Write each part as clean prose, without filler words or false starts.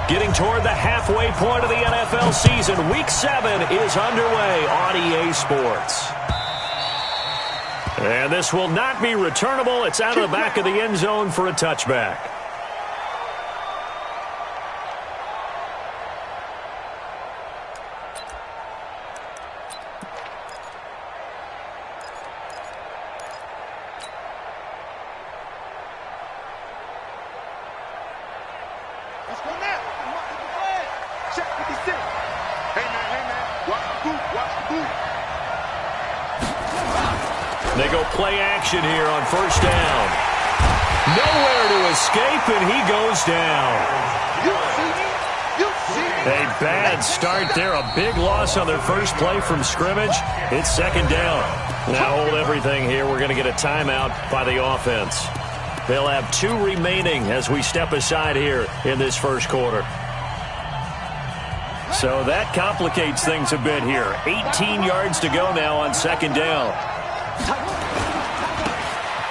Getting toward the halfway point of the NFL season. Week 7 is underway on EA Sports. And this will not be returnable. It's out of the back of the end zone for a touchback. They go play action here on first down. Nowhere to escape, and he goes down. A bad start there. A big loss on their first play from scrimmage. It's second down. Now hold everything here. We're going to get a timeout by the offense. They'll have 2 remaining as we step aside here in this first quarter. So that complicates things a bit here. 18 yards to go now on second down.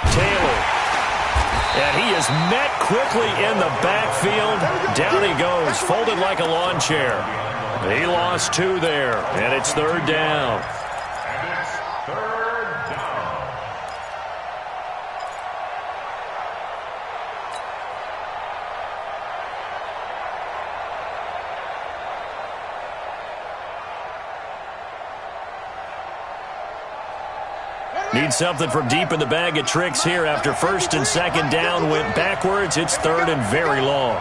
Taylor. And he is met quickly in the backfield. Down he goes, folded like a lawn chair. He lost 2 there, and it's third down. Need something from deep in the bag of tricks here after first and second down went backwards. It's third and very long.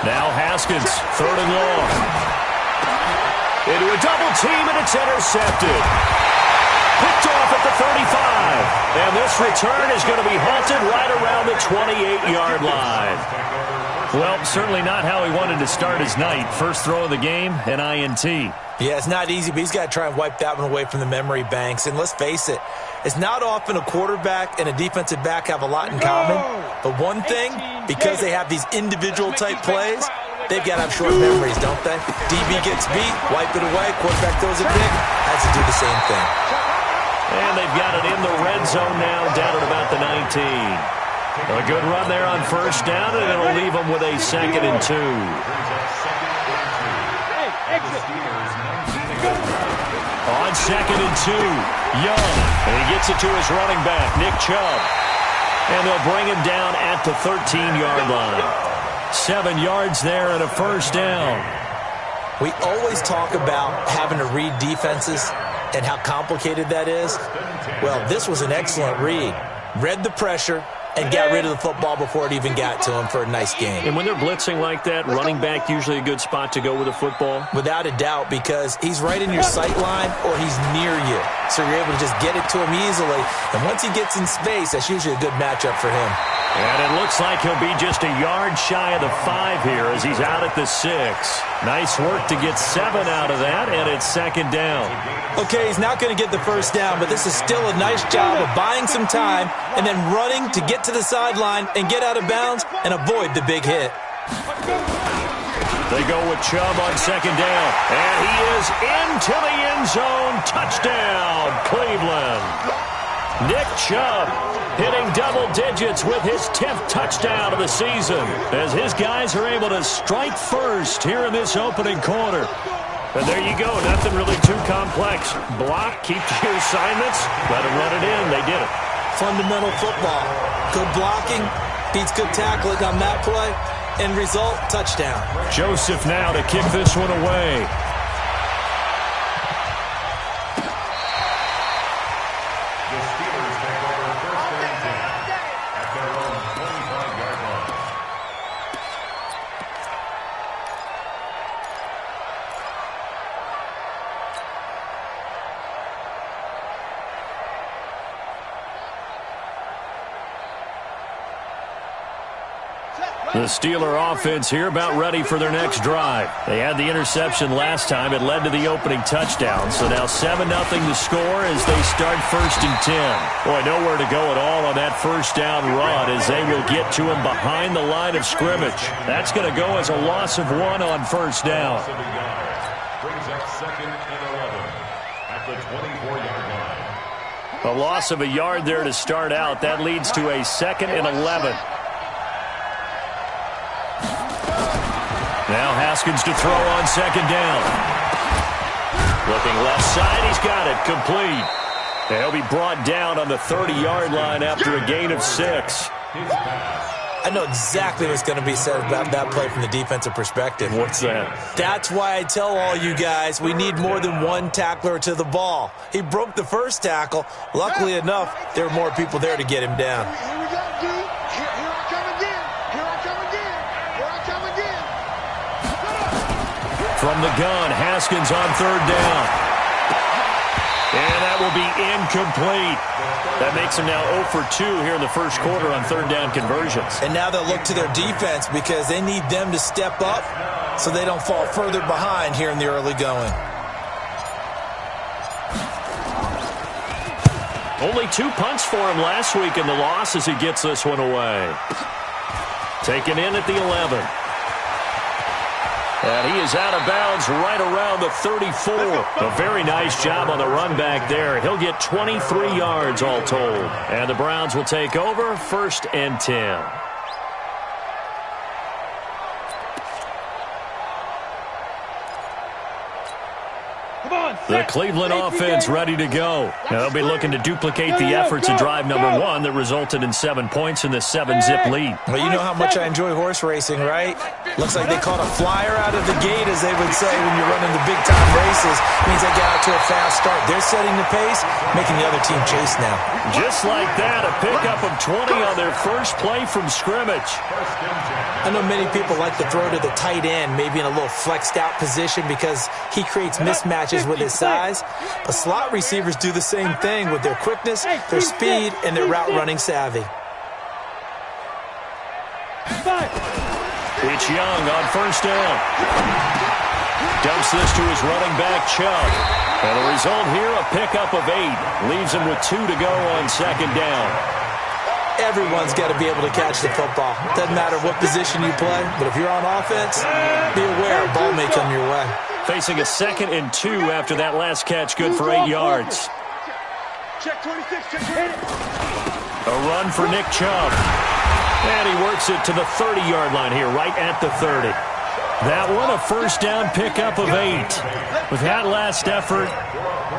Now Haskins, third and long. Into a double team, and it's intercepted. Picked off at the 35. And this return is going to be halted right around the 28-yard line. Well, certainly not how he wanted to start his night. First throw of the game, an INT. Yeah, it's not easy, but he's got to try and wipe that one away from the memory banks. And let's face it, it's not often a quarterback and a defensive back have a lot in common. But one thing, because they have these individual type plays, they've got to have short memories, don't they? DB gets beat, wipe it away, quarterback throws a pick, has to do the same thing. And they've got it in the red zone now, down at about the 19. A good run there on first down, and it'll leave them with a 2nd and 2. On 2nd and 2, Young. And he gets it to his running back, Nick Chubb. And they'll bring him down at the 13-yard line. 7 yards there and a first down. We always talk about having to read defenses and how complicated that is. Well, this was an excellent read. Read the pressure and got rid of the football before it even got to him for a nice game. And when they're blitzing like that, running back usually a good spot to go with a football? Without a doubt, because he's right in your sight line or he's near you. So you're able to just get it to him easily. And once he gets in space, that's usually a good matchup for him. And it looks like he'll be just a yard shy of the 5 here as he's out at the 6. Nice work to get 7 out of that, and it's second down. Okay, he's not going to get the first down, but this is still a nice job of buying some time and then running to get to the sideline and get out of bounds and avoid the big hit. They go with Chubb on second down, and he is into the end zone. Touchdown, Cleveland. Nick Chubb hitting double digits with his 10th touchdown of the season as his guys are able to strike first here in this opening quarter. And there you go, nothing really too complex. Block, keep to your assignments, let them run it in. They did it. Fundamental football. Good blocking, beats good tackling on that play. End result, touchdown. Joseph now to kick this one away. The Steeler offense here about ready for their next drive. They had the interception last time. It led to the opening touchdown. So now 7-0 to score as they start first and 10. Boy, nowhere to go at all on that first down run as they will get to him behind the line of scrimmage. That's going to go as a loss of 1 on first down. Brings up 2nd and 11 at the 24-yard line. A loss of a yard there to start out. That leads to a 2nd and 11. Now Haskins to throw on 2nd down. Looking left side, he's got it, complete. And he'll be brought down on the 30-yard line after a gain of 6. I know exactly what's going to be said about that play from the defensive perspective. What's that? That's why I tell all you guys we need more than one tackler to the ball. He broke the first tackle. Luckily enough, there were more people there to get him down. Here we go, dude. Here I come again. Here I come again. Here I come again. From the gun, Haskins on 3rd down. And that will be incomplete. That makes him now 0 for 2 here in the first quarter on 3rd down conversions. And now they'll look to their defense because they need them to step up so they don't fall further behind here in the early going. Only 2 punts for him last week in the loss as he gets this one away. Taken in at the 11. And he is out of bounds right around the 34. A very nice job on the run back there. He'll get 23 yards all told. And the Browns will take over 1st and 10. The Cleveland offense ready to go. Now they'll be looking to duplicate the efforts of drive number 1 that resulted in 7 points in the 7-zip lead. Well, you know how much I enjoy horse racing, right? Looks like they caught a flyer out of the gate, as they would say when you're running the big-time races. Means they got out to a fast start. They're setting the pace, making the other team chase now. Just like that, a pickup of 20 on their first play from scrimmage. I know many people like to throw to the tight end, maybe in a little flexed-out position because he creates mismatches with his size. But slot receivers do the same thing with their quickness, their speed, and their route-running savvy. It's Young on 1st down. Dumps this to his running back, Chubb. And the result here, a pickup of 8. Leaves him with 2 to go on 2nd down. Everyone's got to be able to catch the football. Doesn't matter what position you play, but if you're on offense, be aware a ball may come your way. Facing a 2nd and 2 after that last catch, good for 8 yards. Check 26, check 20. A run for Nick Chubb. And he works it to the 30-yard line here, right at the 30. That one, a 1st down pickup of 8. With that last effort,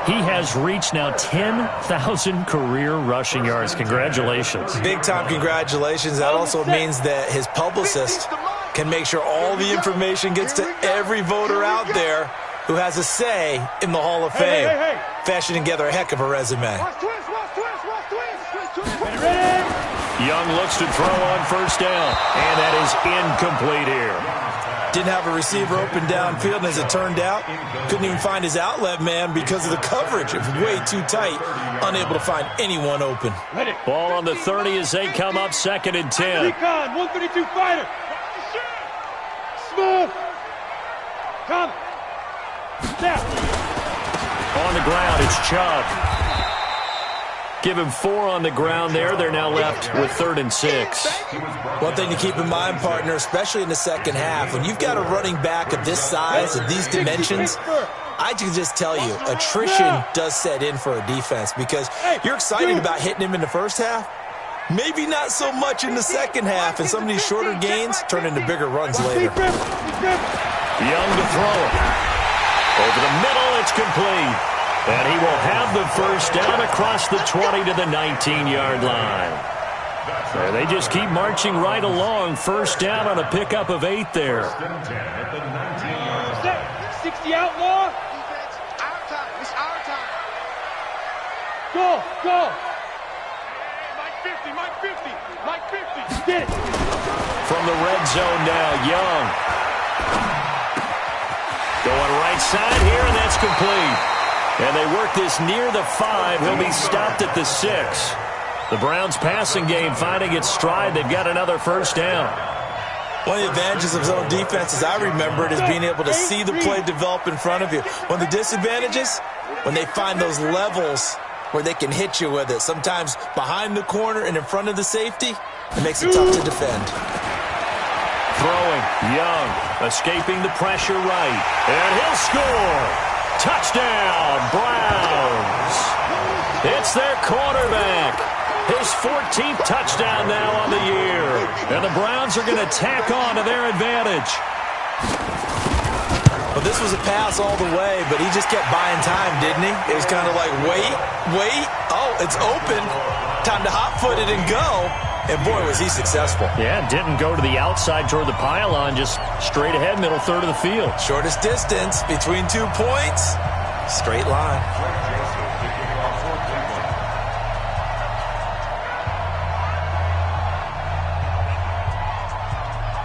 he has reached now 10,000 career rushing yards. Congratulations. Big-time congratulations. That also means that his publicist can make sure all the information gets to every voter out there who has a say in the Hall of Fame. Fashioning together a heck of a resume. Young looks to throw on 1st down, and that is incomplete here. Didn't have a receiver open downfield, and as it turned out, couldn't even find his outlet man because of the coverage. It was way too tight, unable to find anyone open. Ball on the 30 as they come up 2nd and 10. Recon, 132 fighter. Smooth. Come. Step. On the ground, it's Chubb. Give him 4 on the ground there. They're now left with 3rd and 6. One thing to keep in mind, partner, especially in the second half, when you've got a running back of this size, of these dimensions, I can just tell you, attrition does set in for a defense because you're excited about hitting him in the first half. Maybe not so much in the second half, and some of these shorter gains turn into bigger runs later. Young to throw it. Over the middle, it's complete. And he will have the 1st down across the 20 to the 19-yard line. So they just keep marching right along. 1st down on a pickup of 8 there. 60 outlaw. Our time. It's our time. Go, go. Mike 50, Mike 50, Mike 50. Get it. From the red zone now, Young. Going right side here, and that's complete. And they work this near the 5. He'll be stopped at the 6. The Browns passing game finding its stride. They've got another 1st down. One of the advantages of zone defense, as I remember it, is being able to see the play develop in front of you. One of the disadvantages, when they find those levels where they can hit you with it, sometimes behind the corner and in front of the safety, it makes it tough to defend. Throwing, Young, escaping the pressure right, and he'll score. Touchdown, Browns. It's their quarterback. His 14th touchdown now on the year. And the Browns are going to tack on to their advantage. Well, this was a pass all the way, but he just kept buying time, didn't he? It was kind of like, wait. Oh, it's open. Time to hot-foot it and go. And, boy, was he successful. Yeah, didn't go to the outside toward the pylon, just straight ahead, middle third of the field. Shortest distance between 2 points. Straight line.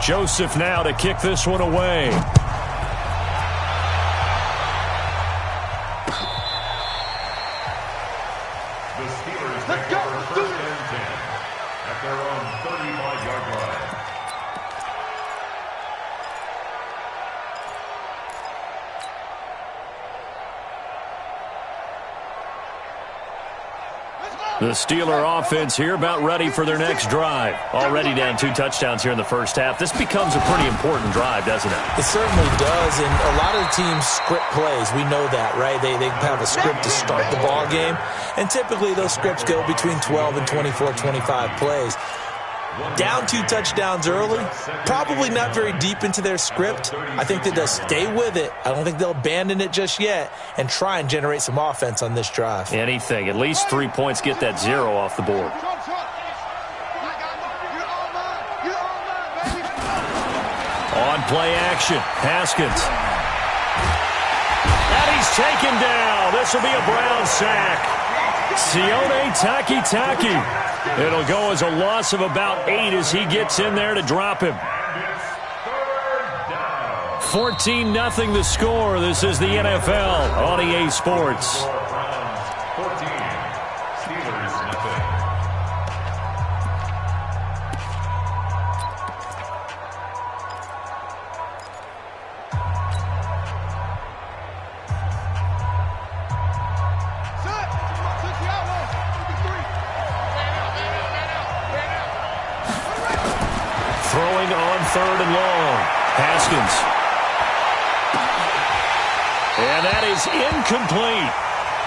Joseph now to kick this one away. Let's go. Do it. At their own 35-yard line. The Steeler offense here about ready for their next drive. Already down 2 touchdowns here in the first half. This becomes a pretty important drive, doesn't it? It certainly does, and a lot of the teams script plays. We know that, right? They have a script to start the ball game, and typically those scripts go between 12 and 24, 25 plays. Down 2 touchdowns early, probably not very deep into their script. I think that they'll stay with it. I don't think they'll abandon it just yet and try and generate some offense on this drive. Anything. At least 3 points, get that 0 off the board. On play action, Haskins. And he's taken down. This will be a Brown sack. Sione Takitaki. It'll go as a loss of about 8 as he gets in there to drop him. 14-0 the score. This is the NFL on EA Sports. 14, Steelers nothing. Throwing on 3rd and long. Haskins. And that is incomplete.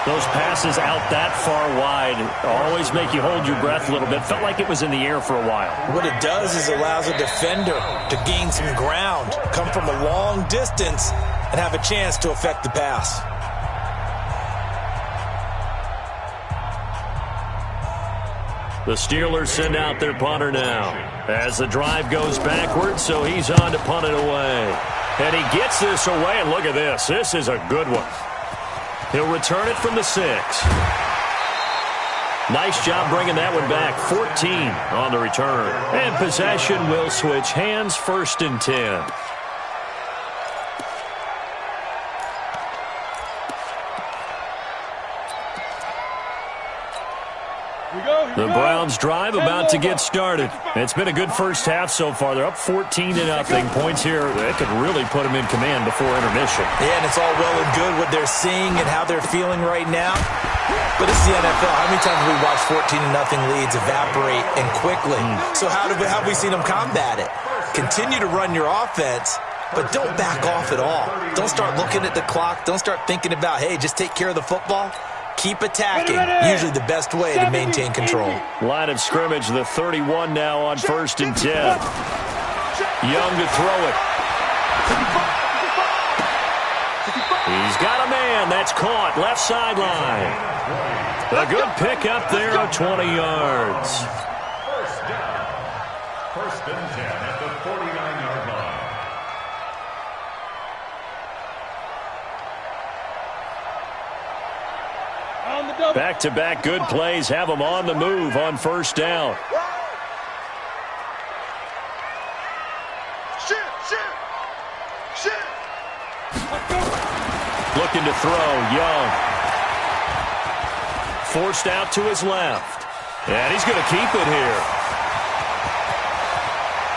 Those passes out that far wide always make you hold your breath a little bit. Felt like it was in the air for a while. What it does is allows a defender to gain some ground, come from a long distance, and have a chance to affect the pass. The Steelers send out their punter now as the drive goes backwards, so he's on to punt it away. And he gets this away, and look at this. This is a good one. He'll return it from the 6. Nice job bringing that one back. 14 on the return. And possession will switch hands, 1st and 10. The Browns drive about to get started. It's been a good first half so far. They're up 14-0. Points here that could really put them in command before intermission. Yeah, and it's all well and good what they're seeing and how they're feeling right now. But this is the NFL. How many times have we watched 14-0 leads evaporate and quickly? So how have we seen them combat it? Continue to run your offense, but don't back off at all. Don't start looking at the clock. Don't start thinking about, hey, just take care of the football. Keep attacking. Usually the best way to maintain control. Line of scrimmage, the 31 now on 1st and 10. Young to throw it. He's got a man. That's caught. Left sideline. A good pickup there of 20 yards. First down. 1st and 10 at the 49-yard line. Back-to-back good plays have them on the move on 1st down. Looking to throw, Young. Forced out to his left. And he's going to keep it here.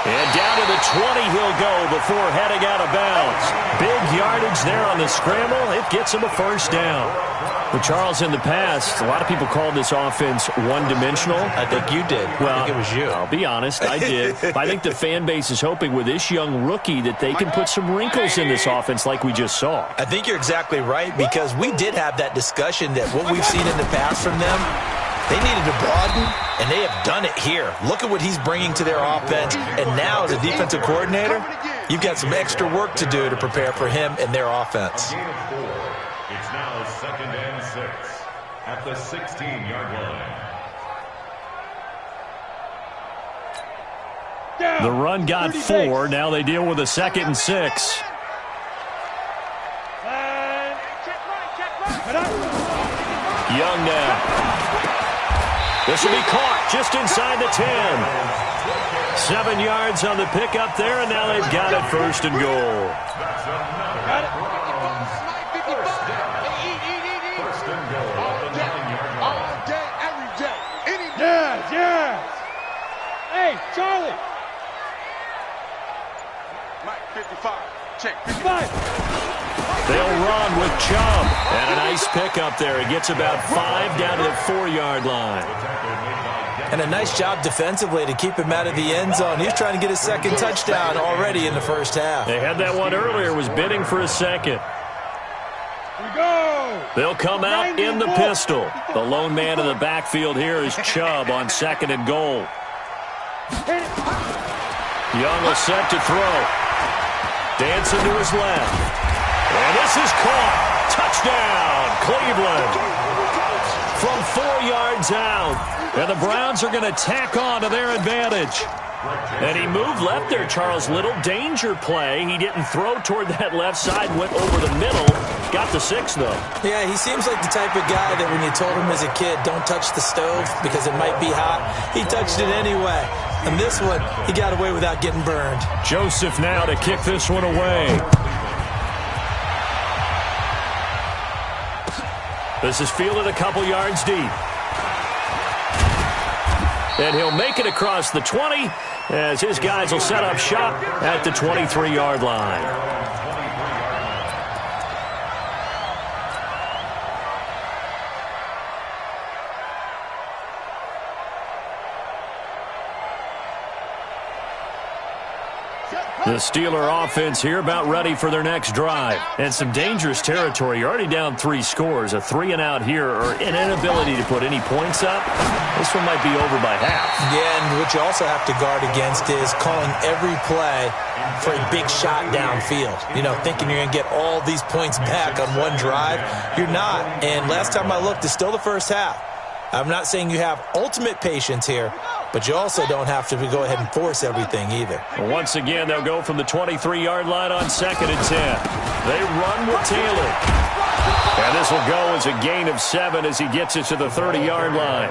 And down to the 20 he'll go before heading out of bounds. Big yardage there on the scramble. It gets him a 1st down. Well, Charles, in the past, a lot of people called this offense one-dimensional. I think you did. Well, I think it was you. I'll be honest, I did. But I think the fan base is hoping with this young rookie that they can put some wrinkles in this offense like we just saw. I think you're exactly right, because we did have that discussion that what we've seen in the past from them, they needed to broaden, and they have done it here. Look at what he's bringing to their offense, and now as a defensive coordinator, you've got some extra work to do to prepare for him and their offense. It's now 2nd and 6 at the 16-yard line. The run got 4. Now they deal with a 2nd and 6. Young now. This will be caught just inside the 10. 7 yards on the pickup there, and now they've got it 1st and goal. Got it. Yes. Hey, Charlie. Mike, 55. Check. 55. They'll run with Chubb. And a nice pickup there. He gets about 5 down to the 4-yard line. And a nice job defensively to keep him out of the end zone. He's trying to get his 2nd touchdown already in the first half. They had that one earlier, was bidding for a 2nd. Here we go. They'll come out in the pistol. The lone man in the backfield here is Chubb on 2nd and goal. Young will set to throw. Dancing to his left. And this is caught. Touchdown, Cleveland. From 4 yards out. And the Browns are going to tack on to their advantage. And he moved left there, Charles. Little danger play. He didn't throw toward that left side, went over the middle. Got the 6, though. Yeah, he seems like the type of guy that when you told him as a kid, don't touch the stove because it might be hot, he touched it anyway. And this one, he got away without getting burned. Joseph now to kick this one away. This is fielded a couple yards deep. And he'll make it across the 20 as his guys will set up shop at the 23-yard line. The Steeler offense here about ready for their next drive. And some dangerous territory. You're already down 3 scores. A 3-and-out here or an inability to put any points up. This one might be over by half. Yeah, and what you also have to guard against is calling every play for a big shot downfield. You know, thinking you're going to get all these points back on one drive. You're not. And last time I looked, it's still the first half. I'm not saying you have ultimate patience here, but you also don't have to go ahead and force everything either. Once again, they'll go from the 23-yard line on 2nd and 10. They run with Taylor. And this will go as a gain of 7 as he gets it to the 30-yard line.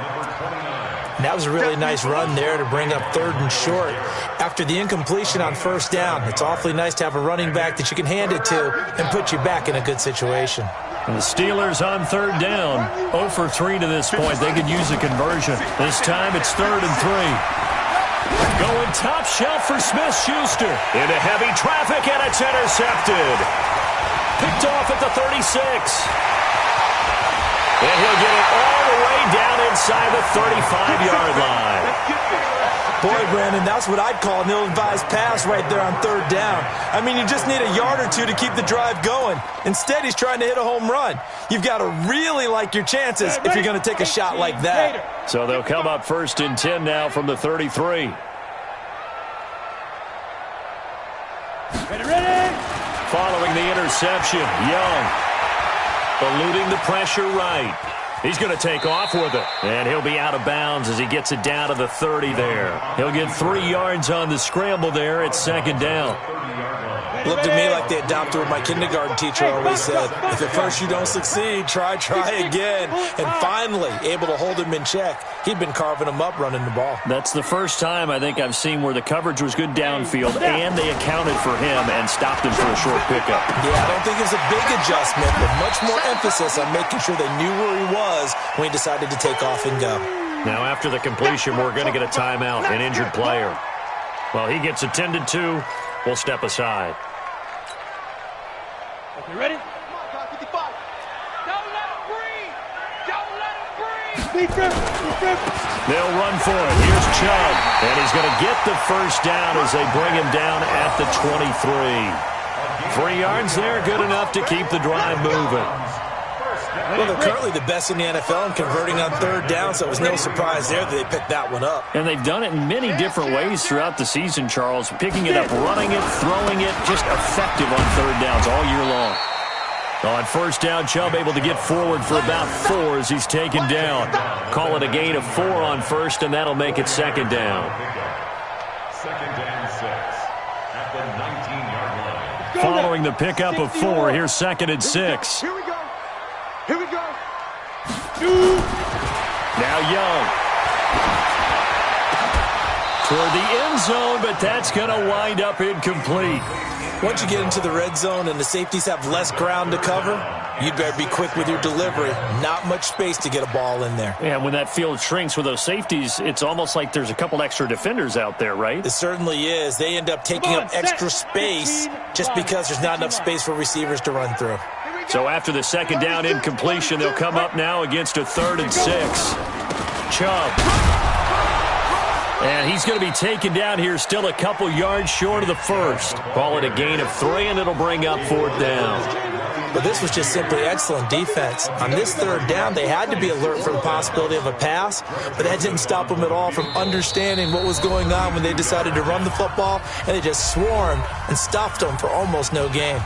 And that was a really nice run there to bring up 3rd and short. After the incompletion on 1st down, it's awfully nice to have a running back that you can hand it to and put you back in a good situation. And the Steelers on 3rd down, 0 for 3 to this point. They could use a conversion. This time it's 3rd and 3. Going top shelf for Smith-Schuster. Into heavy traffic, and it's intercepted. Picked off at the 36. And he'll get it all the way down inside the 35-yard line. Boy, Brandon, that's what I'd call an ill-advised pass right there on 3rd down. I mean, you just need a yard or two to keep the drive going. Instead, he's trying to hit a home run. You've got to really like your chances if you're going to take a shot like that. So they'll come up 1st and 10 now from the 33. Ready? Following the interception, Young eluding the pressure right. He's going to take off with it, and he'll be out of bounds as he gets it down to the 30 there. He'll get 3 yards on the scramble there at 2nd down. Looked to me like they adopted what my kindergarten teacher always said. If at first you don't succeed, try again. And finally, able to hold him in check. He'd been carving him up running the ball. That's the first time I think I've seen where the coverage was good downfield, and they accounted for him and stopped him for a short pickup. Yeah, I don't think it was a big adjustment, but much more emphasis on making sure they knew where he was when he decided to take off and go. Now, after the completion, we're going to get a timeout, an injured player. Well, he gets attended to. We'll step aside. Okay, ready? Come on, 55. Don't let him breathe. They'll run for it. Here's Chubb. And he's going to get the first down as they bring him down at the 23. 3 yards there, good enough to keep the drive moving. Well, they're currently the best in the NFL in converting on 3rd down, so it was no surprise there that they picked that one up. And they've done it in many different ways throughout the season, Charles. Picking it up, running it, throwing it, just effective on 3rd downs all year long. On 1st down, Chubb able to get forward for about 4 as he's taken down. Call it a gain of 4 on 1st, and that'll make it 2nd down. 2nd and 6 at the 19-yard line. Following the pickup of 4, here's 2nd and 6. Here we go. Here we go. Now Young. Toward the end zone, but that's going to wind up incomplete. Once you get into the red zone and the safeties have less ground to cover, you better be quick with your delivery. Not much space to get a ball in there. Yeah, when that field shrinks with those safeties, it's almost like there's a couple extra defenders out there, right? It certainly is. They end up taking up extra space just because there's not enough space for receivers to run through. So after the 2nd down incompletion, they'll come up now against a 3rd and 6. Chubb. And he's going to be taken down here, still a couple yards short of the 1st. Call it a gain of 3, and it'll bring up 4th down. But this was just simply excellent defense. On this 3rd down, they had to be alert for the possibility of a pass, but that didn't stop them at all from understanding what was going on when they decided to run the football, and they just swarmed and stopped them for almost no gain.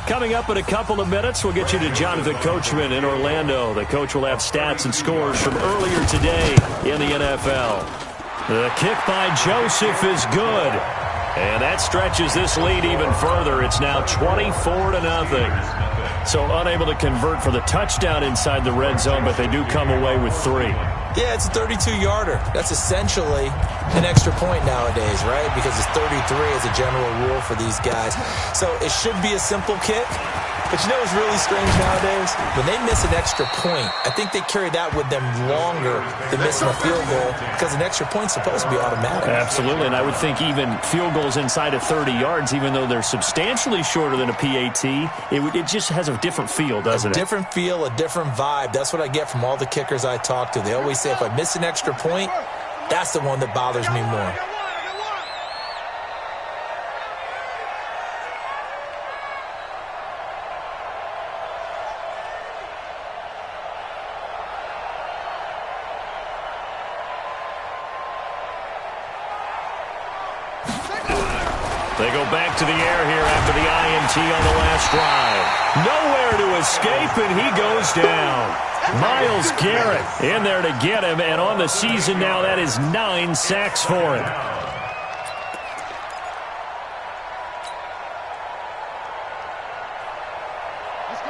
Coming up in a couple of minutes, we'll get you to Jonathan Coachman in Orlando. The coach will have stats and scores from earlier today in the NFL. The kick by Joseph is good. And that stretches this lead even further. It's now 24-0. So unable to convert for the touchdown inside the red zone, but they do come away with 3. Yeah, it's a 32-yarder. That's essentially an extra point nowadays, right? Because it's 33 as a general rule for these guys. So it should be a simple kick. But you know what's really strange nowadays? When they miss an extra point, I think they carry that with them longer than missing a field goal because an extra point's supposed to be automatic. Absolutely, and I would think even field goals inside of 30 yards, even though they're substantially shorter than a PAT, it just has a different feel, doesn't it? A different feel, a different vibe. That's what I get from all the kickers I talk to. They always say if I miss an extra point, that's the one that bothers me more. They go back to the air here after the INT on the last drive. Nowhere to escape, and he goes down. Myles Garrett in there to get him, and on the season now, that is 9 sacks for him.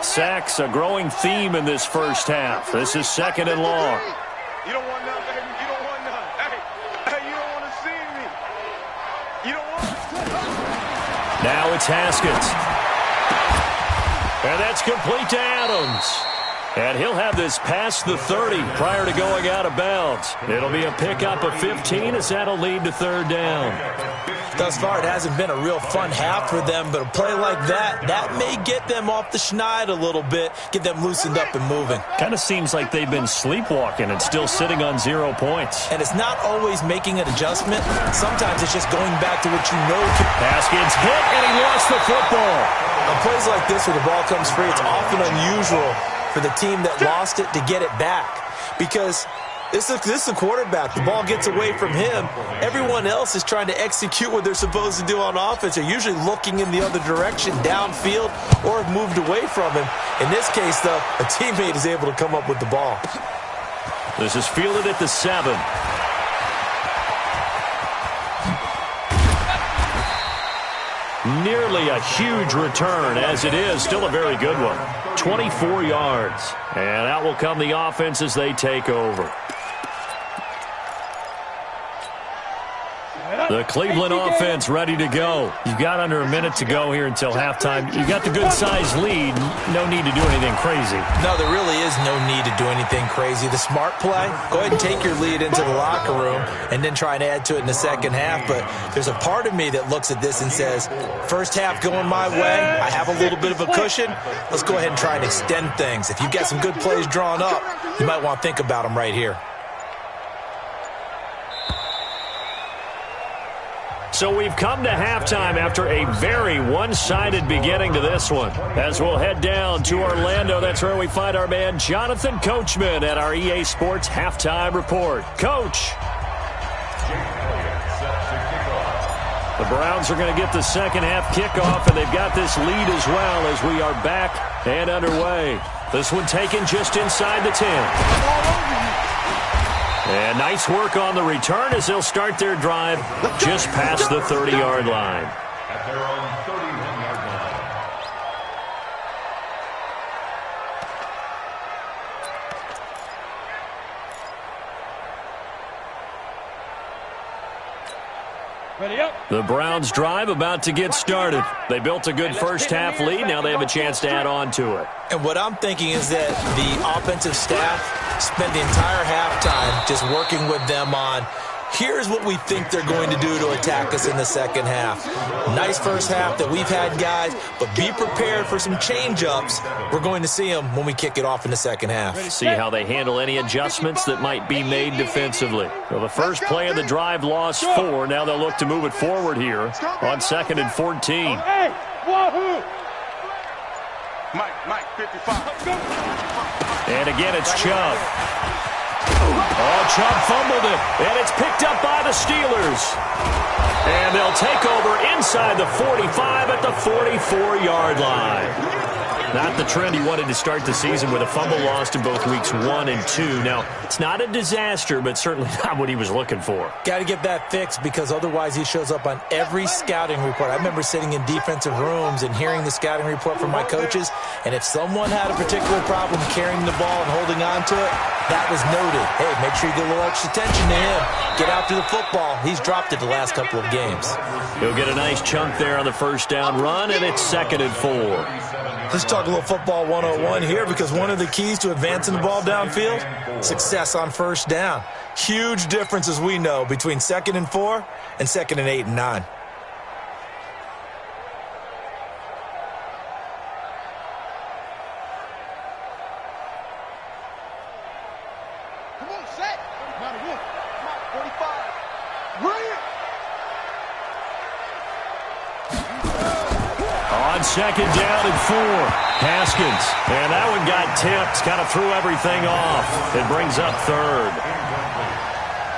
Sacks, a growing theme in this first half. This is 2nd and long. You don't want none, baby. You don't want none. Hey, you don't want to see me. You don't want Now it's Haskins. And that's complete to Adams. And he'll have this past the 30 prior to going out of bounds. It'll be a pickup of 15 as that'll lead to 3rd down. Thus far, it hasn't been a real fun half for them, but a play like that may get them off the schneid a little bit, get them loosened up and moving. Kind of seems like they've been sleepwalking and still sitting on 0 points. And it's not always making an adjustment. Sometimes it's just going back to what you know. Haskins hit, and he lost the football. On plays like this where the ball comes free, it's often unusual for the team that lost it to get it back. Because this is a quarterback. The ball gets away from him. Everyone else is trying to execute what they're supposed to do on offense. They're usually looking in the other direction, downfield, or have moved away from him. In this case, though, a teammate is able to come up with the ball. This is fielded at the 7. Nearly a huge return, as it is. Still a very good one. 24 yards. And out will come the offense as they take over. The Cleveland offense ready to go. You've got under a minute to go here until halftime. You've got the good-sized lead. No need to do anything crazy. No, there really is no need to do anything crazy. The smart play, go ahead and take your lead into the locker room and then try and add to it in the second half. But there's a part of me that looks at this and says, first half going my way, I have a little bit of a cushion. Let's go ahead and try and extend things. If you've got some good plays drawn up, you might want to think about them right here. So we've come to halftime after a very one-sided beginning to this one. As we'll head down to Orlando, that's where we find our man Jonathan Coachman at our EA Sports Halftime Report. Coach. The Browns are going to get the second half kickoff, and they've got this lead as well as we are back and underway. This one taken just inside the 10. And nice work on the return as they'll start their drive just past the 30-yard line. At their own 31-yard line. Ready up. The Browns drive about to get started. They built a good first half lead. Now they have a chance to add on to it. And what I'm thinking is that the offensive staff spent the entire halftime just working with them on, here's what we think they're going to do to attack us in the second half. Nice first half that we've had, guys, but be prepared for some change-ups. We're going to see them when we kick it off in the second half. See how they handle any adjustments that might be made defensively. Well, the first play of the drive lost 4. Now they'll look to move it forward here on 2nd and 14. Hey, wahoo! Mike, 55. And again, it's Chubb. Oh, Chubb fumbled it, and it's picked up by the Steelers. And they'll take over inside the 45 at the 44-yard line. Not the trend he wanted to start the season with a fumble lost in both weeks 1 and 2. Now, it's not a disaster, but certainly not what he was looking for. Got to get that fixed because otherwise he shows up on every scouting report. I remember sitting in defensive rooms and hearing the scouting report from my coaches, and if someone had a particular problem carrying the ball and holding on to it, that was noted. Hey, make sure you get a little extra attention to him. Get after the football. He's dropped it the last couple of games. He'll get a nice chunk there on the first down run, and it's 2nd and 4. Let's talk a little football 101 here because one of the keys to advancing the ball downfield, success on first down. Huge difference, as we know, between 2nd and 4 and 2nd and 8 and 9. Come on, set. Come on, 45. Bring it. On 2nd down and 4, Haskins. And that one got tipped, kind of threw everything off. It brings up 3rd.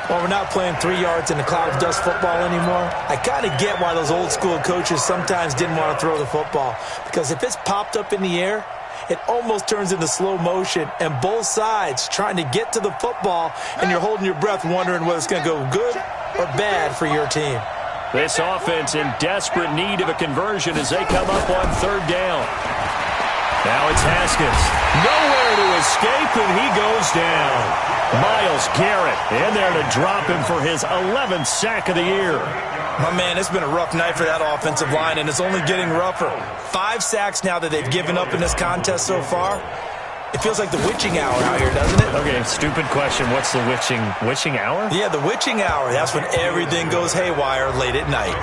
Well, we're not playing 3 yards in the cloud of dust football anymore. I kind of get why those old school coaches sometimes didn't want to throw the football. Because if it's popped up in the air, it almost turns into slow motion. And both sides trying to get to the football, and you're holding your breath wondering whether it's going to go good or bad for your team. This offense in desperate need of a conversion as they come up on 3rd down. Now it's Haskins. Nowhere to escape, and he goes down. Myles Garrett in there to drop him for his 11th sack of the year. My man, it's been a rough night for that offensive line, and it's only getting rougher. 5 sacks now that they've given up in this contest so far. It feels like the witching hour out here, doesn't it? Okay, stupid question. What's the witching hour? Yeah, the witching hour. That's when everything goes haywire late at night.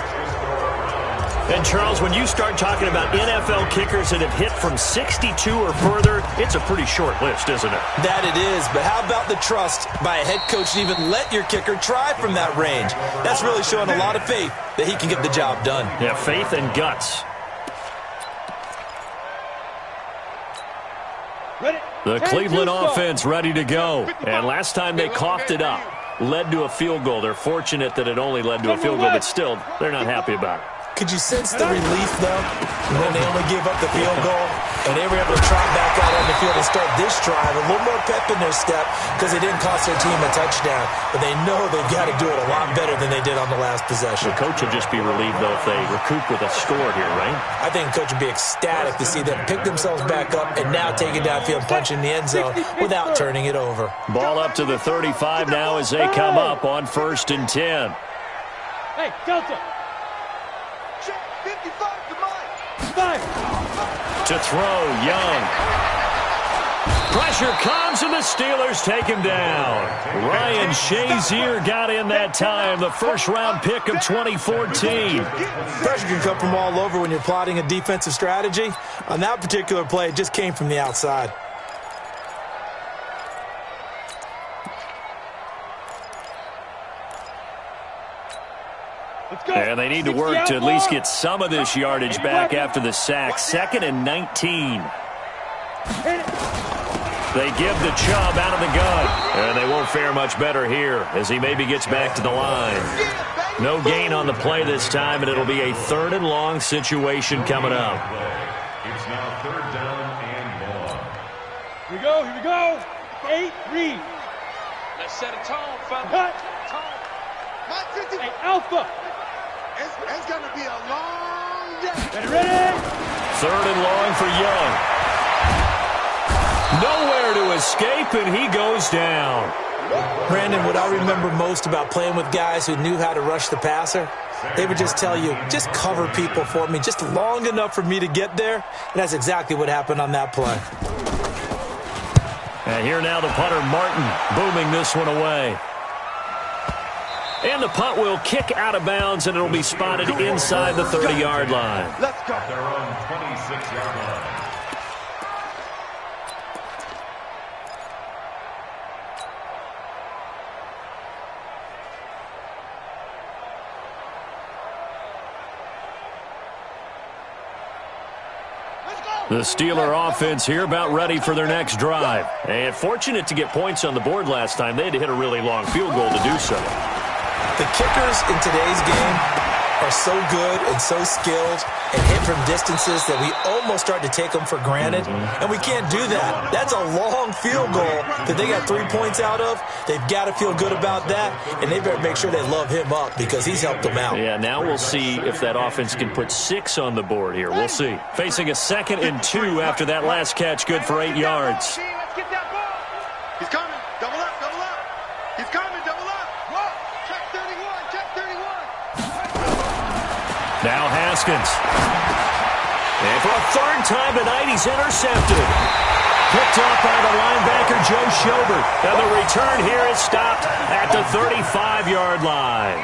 And, Charles, when you start talking about NFL kickers that have hit from 62 or further, it's a pretty short list, isn't it? That it is, but how about the trust by a head coach to even let your kicker try from that range? That's really showing a lot of faith that he can get the job done. Yeah, faith and guts. The Cleveland offense ready to go. And last time they coughed it up, led to a field goal. They're fortunate that it only led to a field goal, but still, they're not happy about it. Could you sense the relief, though, when they only gave up the field goal and they were able to trot back out on the field and start this drive? A little more pep in their step because they didn't cost their team a touchdown. But they know they've got to do it a lot better than they did on the last possession. The coach will just be relieved, though, if they recoup with a score here, right? I think the coach would be ecstatic to see them pick themselves back up and now take it downfield and punch in the end zone without turning it over. Ball up to the 35 now as they come up on 1st and 10. Hey, Delta. Check 55 to Mike. 5. To throw, Young. Pressure comes, and the Steelers take him down. Ryan Shazier got in that time, the first-round pick of 2014. Pressure can come from all over when you're plotting a defensive strategy. On that particular play, it just came from the outside. And they need to work to at least get some of this yardage back after the sack. 2nd and 19. They give the Chubb out of the gun. And they won't fare much better here as he maybe gets back to the line. No gain on the play this time, and it'll be a 3rd and long situation coming up. It's now 3rd down and long. Here we go, here we go. 8, read. Let's set a tone, fellas. Cut. Mike 50. Hey, Alpha. It's going to be a long day. Ready? 3rd and long for Young. Nowhere to escape, and he goes down. Brandon, what I remember most about playing with guys who knew how to rush the passer, they would just tell you, just cover people for me, just long enough for me to get there. And that's exactly what happened on that play. And here now the punter, Martin, booming this one away. And the punt will kick out of bounds, and it'll be spotted inside the 30-yard line. Let's go. Their own 26-yard line. The Steeler offense here about ready for their next drive. And fortunate to get points on the board last time. They had to hit a really long field goal to do so. The kickers in today's game are so good and so skilled and hit from distances that we almost start to take them for granted. And we can't do that. That's a long field goal that they got 3 points out of. They've got to feel good about that, and they better make sure they love him up because he's helped them out. Yeah, now we'll see if that offense can put 6 on the board here. We'll see. Facing a 2nd and 2 after that last catch, good for 8 yards. Let's get that ball. He's coming. Double up, double up. He's coming, double up. Whoa. Check 31, check 31. Now Haskins. And for a 3rd time tonight, he's intercepted. Picked up by the linebacker, Joe Schobert. And the return here is stopped at the 35-yard line.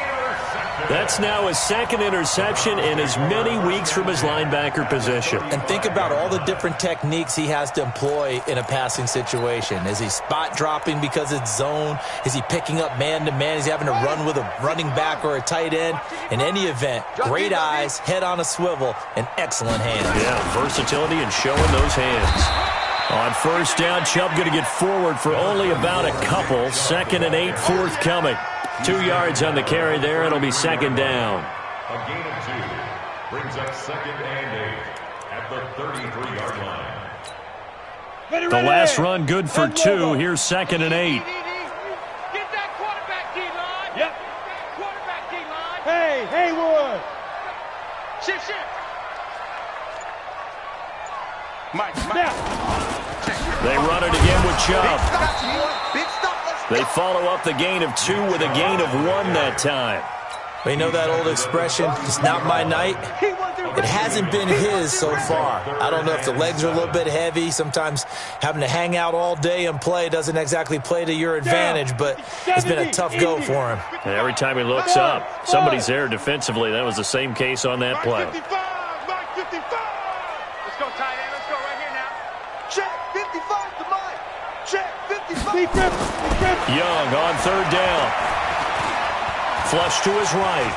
That's now his 2nd interception in as many weeks from his linebacker position. And think about all the different techniques he has to employ in a passing situation. Is he spot dropping because it's zone? Is he picking up man-to-man? Is he having to run with a running back or a tight end? In any event, great eyes, head on a swivel, and excellent hands. Yeah, versatility and showing those hands. On 1st down, Chubb going to get forward for only about a couple. 2nd and 8 forthcoming. 2 yards on the carry there. It'll be 2nd down. A gain of 2 brings up 2nd and 8 at the 33-yard line. The last run good for 2. Here's 2nd and 8. Get that quarterback D-line. Yep. Quarterback D-line. Hey, Haywood. Shift. Mike. Now. They run it again with Chubb. Big stop. Let's They follow up the gain of 2 with a gain of 1 that time. Well, you know that old expression, it's not my night? It hasn't been his so far. I don't know if the legs are a little bit heavy. Sometimes having to hang out all day and play doesn't exactly play to your advantage, but it's been a tough go for him. And every time he looks up, somebody's there defensively. That was the same case on that play. Mike 55. Let's go, tight end. Let's go right here now. Check 55 to Mike. Check 55. Young on 3rd down. Flush to his right.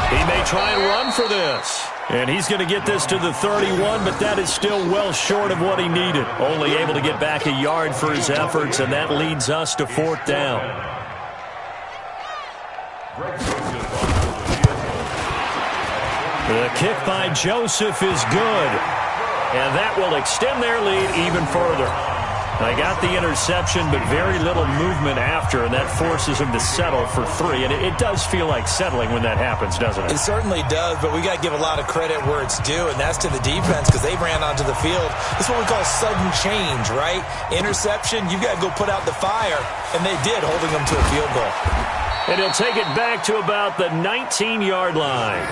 He may try and run for this. And he's going to get this to the 31, but that is still well short of what he needed. Only able to get back a yard for his efforts, and that leads us to 4th down. The kick by Joseph is good. And that will extend their lead even further. They got the interception, but very little movement after, and that forces them to settle for 3. And it does feel like settling when that happens, doesn't it? It certainly does, but we got to give a lot of credit where it's due, and that's to the defense because they ran onto the field. That's what we call sudden change, right? Interception, you got to go put out the fire, and they did, holding them to a field goal. And he'll take it back to about the 19-yard line.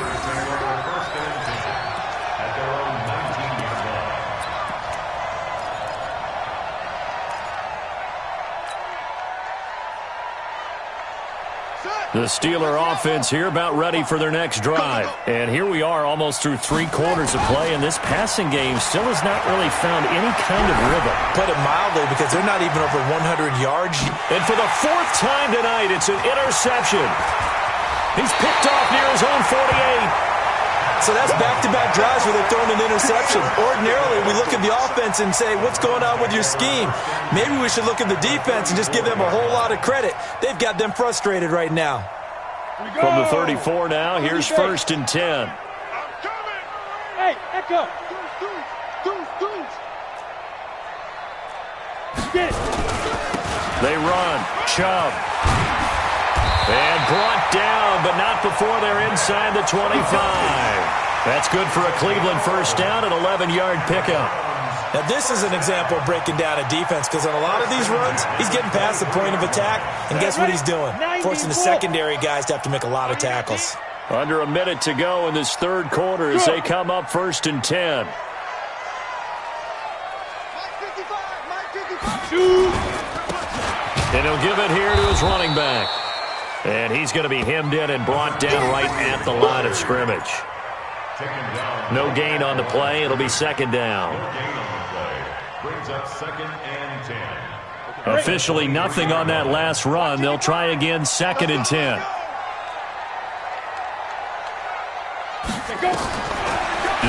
The Steeler offense here about ready for their next drive. And here we are almost through 3 quarters of play, and this passing game still has not really found any kind of rhythm. Put it mildly, because they're not even over 100 yards. And for the 4th time tonight, it's an interception. He's picked off near his own 48. So that's back-to-back drives where they're throwing an interception. Ordinarily, we look at the offense and say, what's going on with your scheme? Maybe we should look at the defense and just give them a whole lot of credit. They've got them frustrated right now. From the 34 now, here's 1st and 10. Hey, Echo. Get it. They run. Chubb. And brought down, but not before they're inside the 25. That's good for a Cleveland first down, an 11-yard pickup. Now, this is an example of breaking down a defense, because on a lot of these runs, he's getting past the point of attack, and guess what he's doing? Forcing the secondary guys to have to make a lot of tackles. Under a minute to go in this 3rd quarter as they come up 1st and 10. And he'll give it here to his running back. And he's going to be hemmed in and brought down right at the line of scrimmage. No gain on the play. It'll be 2nd down. Brings up 2nd and 10. Officially nothing on that last run. They'll try again 2nd and 10.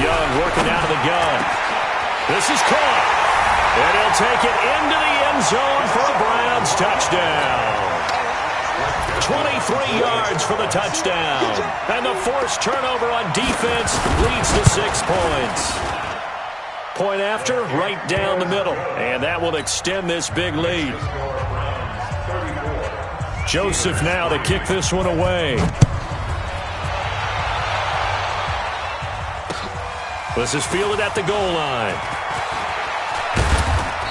Young working out of the gun. This is caught. And he'll take it into the end zone for a Browns touchdown. 23 yards for the touchdown. And the forced turnover on defense leads to 6 points. Point after, right down the middle. And that will extend this big lead. Joseph now to kick this one away. This is fielded at the goal line.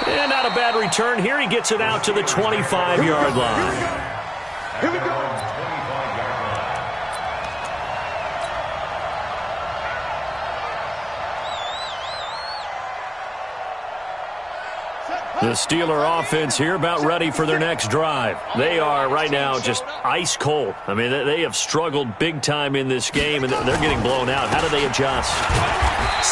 And not a bad return here. He gets it out to the 25-yard line. Here we go. The Steeler offense here about ready for their next drive. They are right now just ice cold. I mean, they have struggled big time in this game, and they're getting blown out. How do they adjust?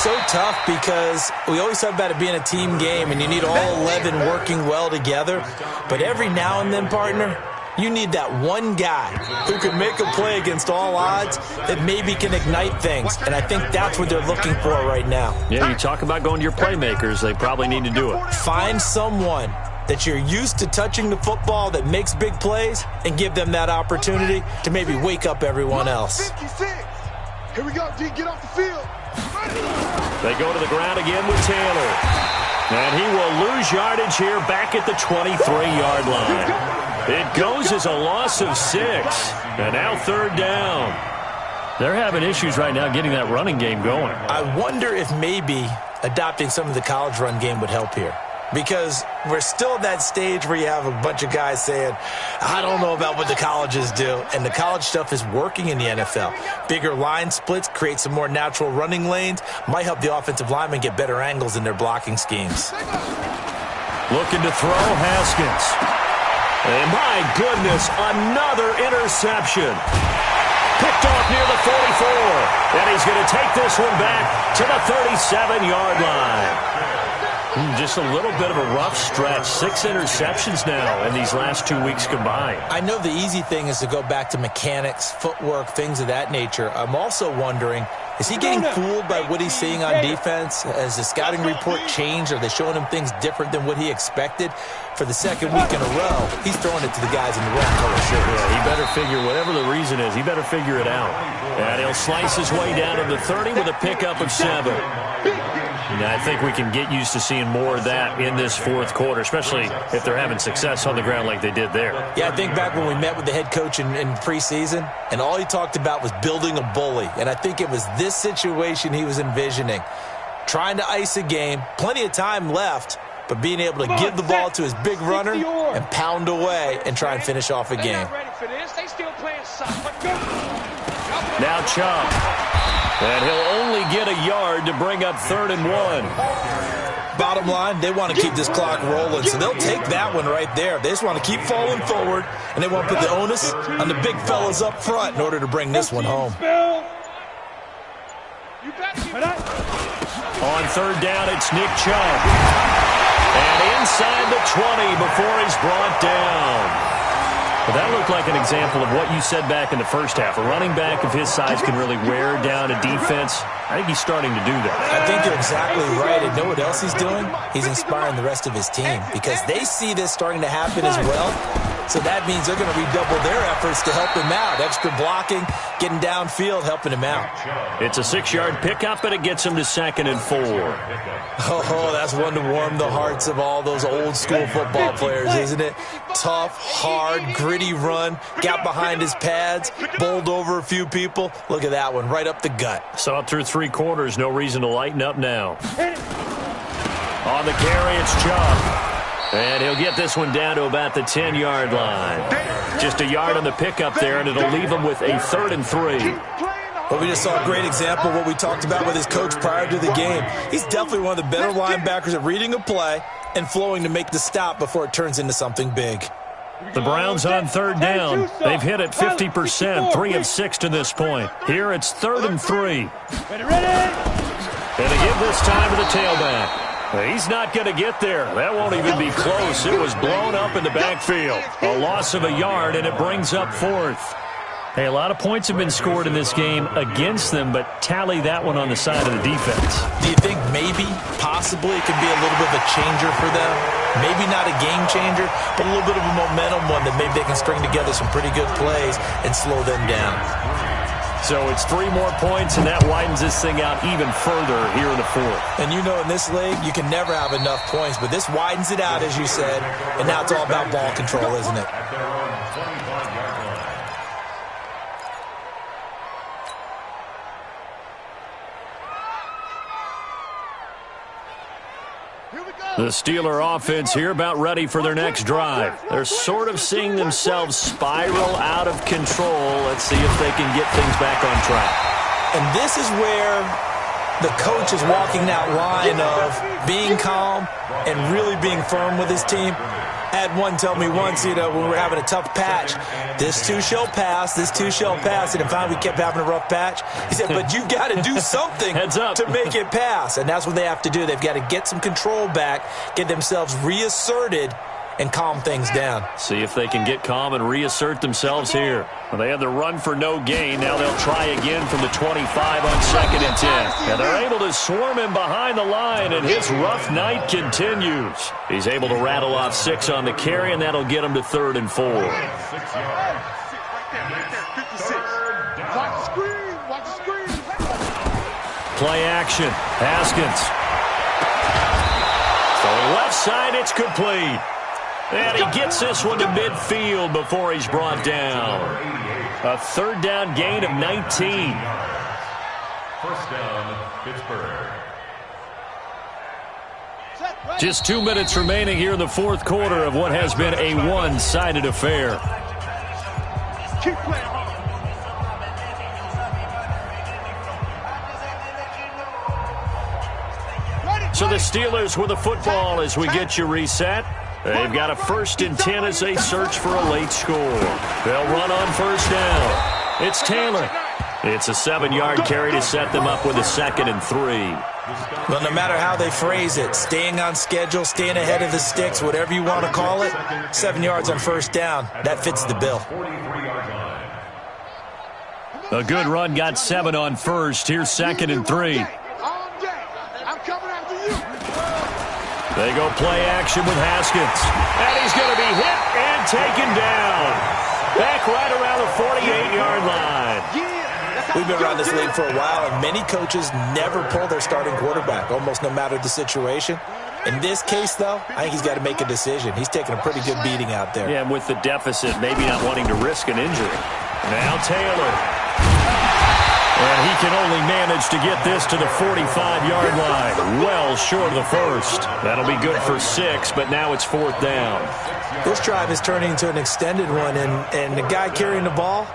So tough, because we always talk about it being a team game, and you need all 11 working well together. But every now and then, partner, you need that one guy who can make a play against all odds that maybe can ignite things. And I think that's what they're looking for right now. Yeah, you talk about going to your playmakers. They probably need to do it. Find someone that you're used to touching the football that makes big plays and give them that opportunity to maybe wake up everyone else. 56. Here we go, D. Get off the field. They go to the ground again with Taylor. And he will lose yardage here back at the 23-yard line. It goes as a loss of 6. And now 3rd down. They're having issues right now getting that running game going. I wonder if maybe adopting some of the college run game would help here. Because we're still at that stage where you have a bunch of guys saying, I don't know about what the colleges do. And the college stuff is working in the NFL. Bigger line splits, create some more natural running lanes, might help the offensive linemen get better angles in their blocking schemes. Looking to throw, Haskins. And my goodness, another interception. Picked off near the 44. And he's going to take this one back to the 37-yard line. Just a little bit of a rough stretch. 6 interceptions now in these last 2 weeks combined. I know the easy thing is to go back to mechanics, footwork, things of that nature. I'm also wondering, is he getting fooled by what he's seeing on defense? Has the scouting report changed? Are they showing him things different than what he expected? For the 2nd week in a row, he's throwing it to the guys in the wrong color shirt. Yeah, he better figure, whatever the reason is, he better figure it out. And he'll slice his way down to the 30 with a pickup of 7. Now, I think we can get used to seeing more of that in this 4th quarter, especially if they're having success on the ground like they did there. Yeah, I think back when we met with the head coach in preseason, and all he talked about was building a bully. And I think it was this situation he was envisioning. Trying to ice a game, plenty of time left, but being able to give the ball to his big runner and pound away and try and finish off a game. Ready for this. They still playing soccer. Go. Now Chubb. And he'll only get a yard to bring up 3rd and 1. Bottom line, they want to keep this clock rolling, so they'll take that one right there. They just want to keep falling forward, and they want to put the onus on the big fellas up front in order to bring this one home. On 3rd down, it's Nick Chubb. And inside the 20 before he's brought down. Well, that looked like an example of what you said back in the first half. A running back of his size can really wear down a defense. I think he's starting to do that. I think you're exactly right. And know what else he's doing? He's inspiring the rest of his team because they see this starting to happen as well. So that means they're going to redouble their efforts to help him out. Extra blocking, getting downfield, helping him out. It's a 6-yard pickup, and it gets him to 2nd and 4. Oh, that's one to warm the hearts of all those old-school football players, isn't it? Tough, hard, gritty run, got behind his pads, bowled over a few people. Look at that one, right up the gut. Saw it through 3 quarters, no reason to lighten up now. On the carry, it's Chubb. And he'll get this one down to about the 10-yard line. Just a yard on the pickup there, and it'll leave him with a 3rd and 3. Well, we just saw a great example of what we talked about with his coach prior to the game. He's definitely one of the better linebackers at reading a play and flowing to make the stop before it turns into something big. The Browns on 3rd down. They've hit it 50%, 3 of 6 to this point. Here it's 3rd and 3. And they give this time to the tailback. He's not going to get there. That won't even be close. It was blown up in the backfield. A loss of a yard, and it brings up 4th. Hey, a lot of points have been scored in this game against them, but tally that one on the side of the defense. Do you think maybe, possibly, it could be a little bit of a changer for them? Maybe not a game changer, but a little bit of a momentum one that maybe they can string together some pretty good plays and slow them down. So it's 3 more points, and that widens this thing out even further here in the 4th. And you know in this league, you can never have enough points, but this widens it out, as you said, and now it's all about ball control, isn't it? The Steeler offense here about ready for their next drive. They're sort of seeing themselves spiral out of control. Let's see if they can get things back on track. And this is where the coach is walking that line of being calm and really being firm with his team. I had one tell me once, when we were having a tough patch, this too shall pass, this too shall pass. And finally we kept having a rough patch. He said, but you got to do something to make it pass. And that's what they have to do. They've got to get some control back, get themselves reasserted, and calm things down. See if they can get calm and reassert themselves here. Well, they had the run for no gain. Now they'll try again from the 25 on 2nd and 10. And they're able to swarm him behind the line, and his rough night continues. He's able to rattle off 6 on the carry, and that'll get him to 3rd and 4. Watch the screen. Watch the screen. Play action. Haskins. So left side, it's complete. And he gets this one to midfield before he's brought down. A 3rd down gain of 19. 1st down, Pittsburgh. Just 2 minutes remaining here in the 4th quarter of what has been a one-sided affair. Keep playing hard. So the Steelers with the football as we get you reset. They've got a 1st and 10 as they search for a late score. They'll run on 1st down. It's Taylor. It's a 7-yard carry to set them up with a 2nd and 3. Well, no matter how they phrase it, staying on schedule, staying ahead of the sticks, whatever you want to call it, 7 yards on 1st down, that fits the bill. A good run got 7 on 1st. Here's 2nd and 3. They go play action with Haskins. And he's going to be hit and taken down. Back right around the 48-yard line. We've been around this league for a while, and many coaches never pull their starting quarterback, almost no matter the situation. In this case, though, I think he's got to make a decision. He's taking a pretty good beating out there. Yeah, and with the deficit, maybe not wanting to risk an injury. Now Taylor. And he can only manage to get this to the 45-yard line. Well short of the first. That'll be good for 6, but now it's 4th down. This drive is turning into an extended one, and the guy carrying the ball,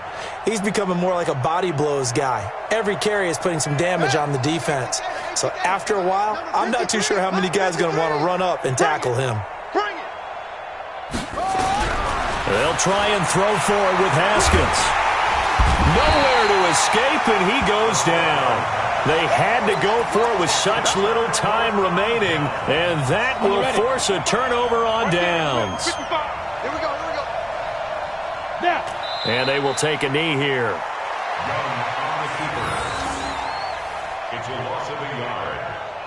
he's becoming more like a body blows guy. Every carry is putting some damage on the defense. So after a while, I'm not too sure how many guys are going to want to run up and tackle him. They'll try and throw for it with Haskins. Nowhere to escape, and he goes down. They had to go for it with such little time remaining, and that will force a turnover on downs. Here we go. And they will take a knee here. Young on the keeper. It's a loss of a yard.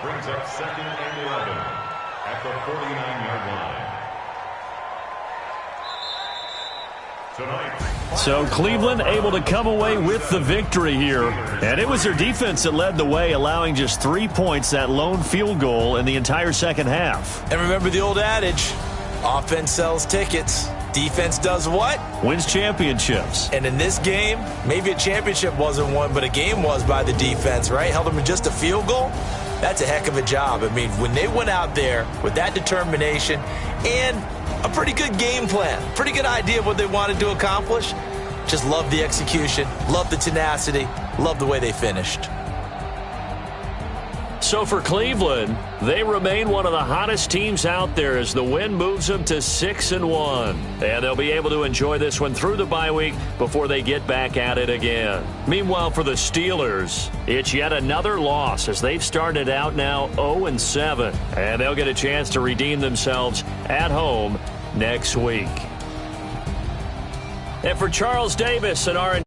Brings up 2nd and 11 at the 49-yard line. Tonight. So Cleveland able to come away with the victory here. And it was their defense that led the way, allowing just 3 points, that lone field goal in the entire second half. And remember the old adage, offense sells tickets. Defense does what? Wins championships. And in this game, maybe a championship wasn't won, but a game was by the defense, right? Held them to just a field goal. That's a heck of a job. I mean, when they went out there with that determination and a pretty good game plan, pretty good idea of what they wanted to accomplish, just love the execution, love the tenacity, love the way they finished. So for Cleveland, they remain one of the hottest teams out there as the win moves them to 6-1. And they'll be able to enjoy this one through the bye week before they get back at it again. Meanwhile, for the Steelers, it's yet another loss as they've started out now 0-7. And they'll get a chance to redeem themselves at home next week. And for Charles Davis and our